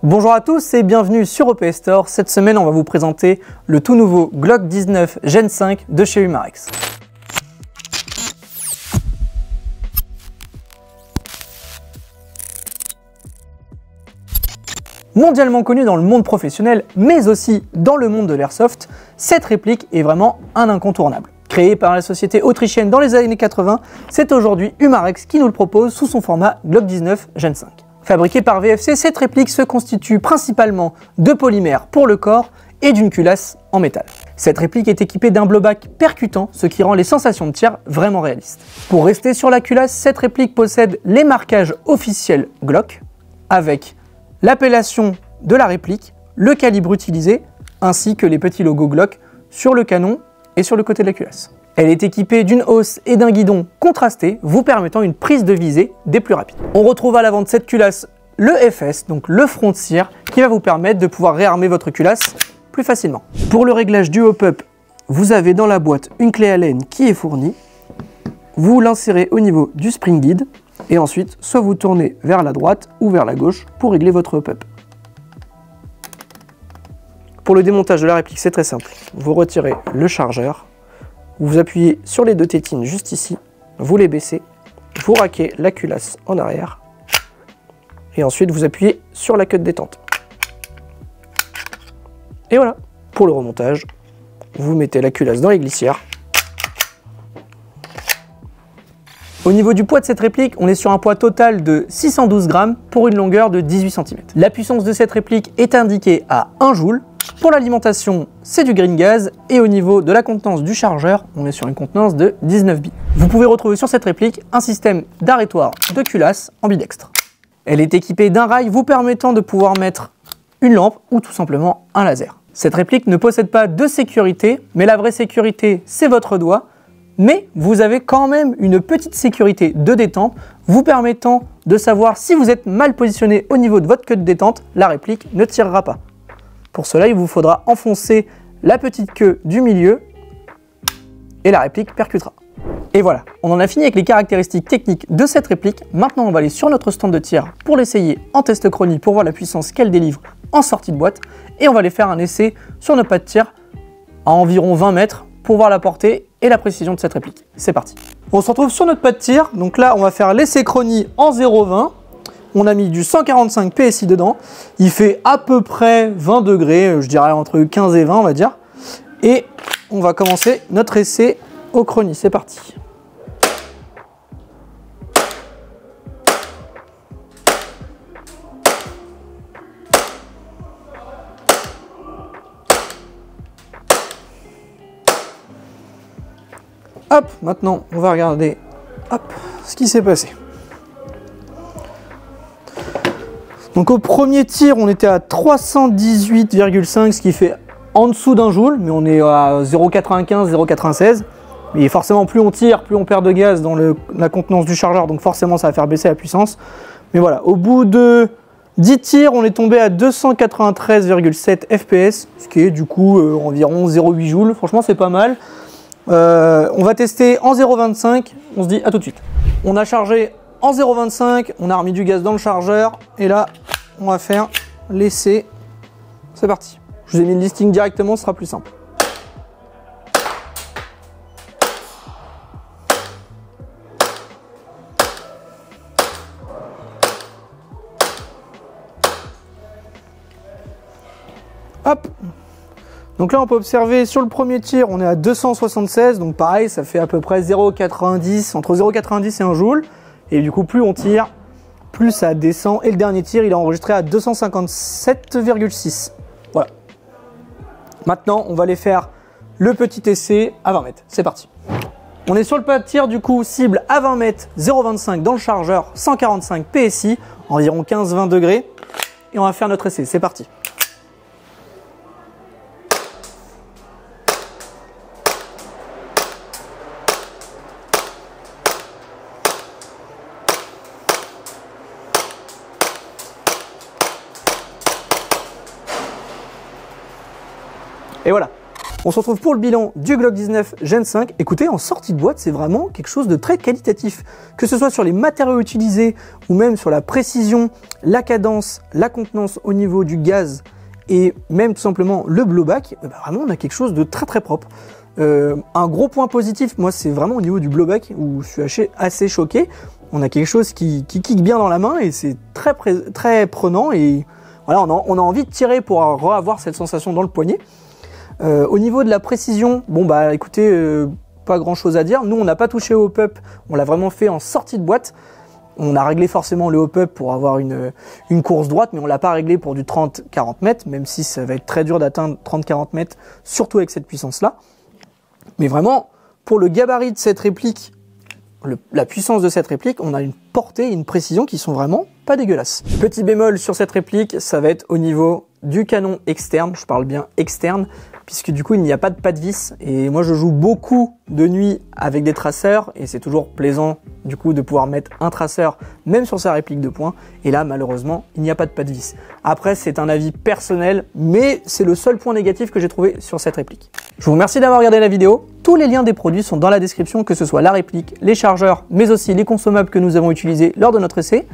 Bonjour à tous et bienvenue sur OPS Store. Cette semaine, on va vous présenter le tout nouveau Glock 19 Gen 5 de chez Umarex. Mondialement connu dans le monde professionnel, mais aussi dans le monde de l'airsoft, cette réplique est vraiment un incontournable. Créée par la société autrichienne dans les années 80, c'est aujourd'hui Umarex qui nous le propose sous son format Glock 19 Gen 5. Fabriquée par VFC, cette réplique se constitue principalement de polymère pour le corps et d'une culasse en métal. Cette réplique est équipée d'un blowback percutant, ce qui rend les sensations de tir vraiment réalistes. Pour rester sur la culasse, cette réplique possède les marquages officiels Glock, avec l'appellation de la réplique, le calibre utilisé, ainsi que les petits logos Glock sur le canon et sur le côté de la culasse. Elle est équipée d'une hausse et d'un guidon contrastés, vous permettant une prise de visée des plus rapides. On retrouve à l'avant de cette culasse le FS, donc le front tir, qui va vous permettre de pouvoir réarmer votre culasse plus facilement. Pour le réglage du hop-up, vous avez dans la boîte une clé Allen qui est fournie. Vous l'insérez au niveau du spring guide, et ensuite, soit vous tournez vers la droite ou vers la gauche pour régler votre hop-up. Pour le démontage de la réplique, c'est très simple. Vous retirez le chargeur, vous appuyez sur les deux tétines juste ici, vous les baissez, vous raquez la culasse en arrière, et ensuite vous appuyez sur la queue de détente. Et voilà, pour le remontage, vous mettez la culasse dans les glissières. Au niveau du poids de cette réplique, on est sur un poids total de 612 grammes pour une longueur de 18 cm. La puissance de cette réplique est indiquée à 1 joule. Pour l'alimentation, c'est du green gas, et au niveau de la contenance du chargeur, on est sur une contenance de 19 billes. Vous pouvez retrouver sur cette réplique un système d'arrêtoir de culasse ambidextre. Elle est équipée d'un rail vous permettant de pouvoir mettre une lampe ou tout simplement un laser. Cette réplique ne possède pas de sécurité, mais la vraie sécurité, c'est votre doigt. Mais vous avez quand même une petite sécurité de détente, vous permettant de savoir si vous êtes mal positionné au niveau de votre queue de détente, la réplique ne tirera pas. Pour cela, il vous faudra enfoncer la petite queue du milieu et la réplique percutera. Et voilà, on en a fini avec les caractéristiques techniques de cette réplique. Maintenant, on va aller sur notre stand de tir pour l'essayer en test chronie pour voir la puissance qu'elle délivre en sortie de boîte. Et on va aller faire un essai sur nos pas de tir à environ 20 mètres pour voir la portée et la précision de cette réplique. C'est parti. On se retrouve sur notre pas de tir. Donc là, on va faire l'essai chronie en 0,20. On a mis du 145 PSI dedans. Il fait à peu près 20 degrés, je dirais entre 15 et 20, on va dire. Et on va commencer notre essai au chronie. C'est parti. Hop, maintenant, on va regarder ce qui s'est passé. Donc au premier tir, on était à 318,5, ce qui fait en dessous d'un joule, mais on est à 0,95, 0,96. Mais forcément, plus on tire, plus on perd de gaz dans la contenance du chargeur, donc forcément, ça va faire baisser la puissance. Mais voilà, au bout de 10 tirs, on est tombé à 293,7 FPS, ce qui est du coup environ 0,8 joules. Franchement, c'est pas mal. On va tester en 0,25, on se dit à tout de suite. On a chargé en 0,25, on a remis du gaz dans le chargeur, et là, on va faire l'essai. C'est parti. Je vous ai mis le listing directement, ce sera plus simple. Hop. Donc là, on peut observer sur le premier tir, on est à 276, donc pareil, ça fait à peu près 0,90, entre 0,90 et 1 joule. Et du coup, plus on tire, plus ça descend. Et le dernier tir, il est enregistré à 257,6. Voilà. Maintenant, on va aller faire le petit essai à 20 mètres. C'est parti. On est sur le pas de tir, du coup, cible à 20 mètres, 0,25 dans le chargeur, 145 PSI, environ 15-20 degrés. Et on va faire notre essai. C'est parti. Et voilà. On se retrouve pour le bilan du Glock 19 Gen 5. Écoutez, en sortie de boîte, c'est vraiment quelque chose de très qualitatif. Que ce soit sur les matériaux utilisés ou même sur la précision, la cadence, la contenance au niveau du gaz et même tout simplement le blowback, vraiment on a quelque chose de très très propre. Un gros point positif, moi, c'est vraiment au niveau du blowback où je suis assez choqué. On a quelque chose qui kick bien dans la main et c'est très prenant et voilà, on a envie de tirer pour avoir cette sensation dans le poignet. Au niveau de la précision, bon bah écoutez, pas grand chose à dire. Nous, on n'a pas touché au hop-up, on l'a vraiment fait en sortie de boîte. On a réglé forcément le hop-up pour avoir une course droite, mais on l'a pas réglé pour du 30-40 mètres, même si ça va être très dur d'atteindre 30-40 mètres, surtout avec cette puissance-là. Mais vraiment, pour le gabarit de cette réplique, la puissance de cette réplique, on a une portée et une précision qui sont vraiment pas dégueulasses. Petit bémol sur cette réplique, ça va être au niveau du canon externe, je parle bien externe, puisque du coup il n'y a pas de pas de vis, et moi je joue beaucoup de nuit avec des traceurs, et c'est toujours plaisant du coup de pouvoir mettre un traceur même sur sa réplique de poing, et là malheureusement il n'y a pas de pas de vis. Après c'est un avis personnel, mais c'est le seul point négatif que j'ai trouvé sur cette réplique. Je vous remercie d'avoir regardé la vidéo, tous les liens des produits sont dans la description, que ce soit la réplique, les chargeurs, mais aussi les consommables que nous avons utilisés lors de notre essai.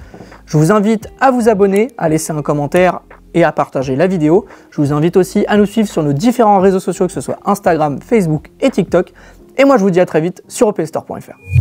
Je vous invite à vous abonner, à laisser un commentaire et à partager la vidéo. Je vous invite aussi à nous suivre sur nos différents réseaux sociaux, que ce soit Instagram, Facebook et TikTok. Et moi, je vous dis à très vite sur opstore.fr.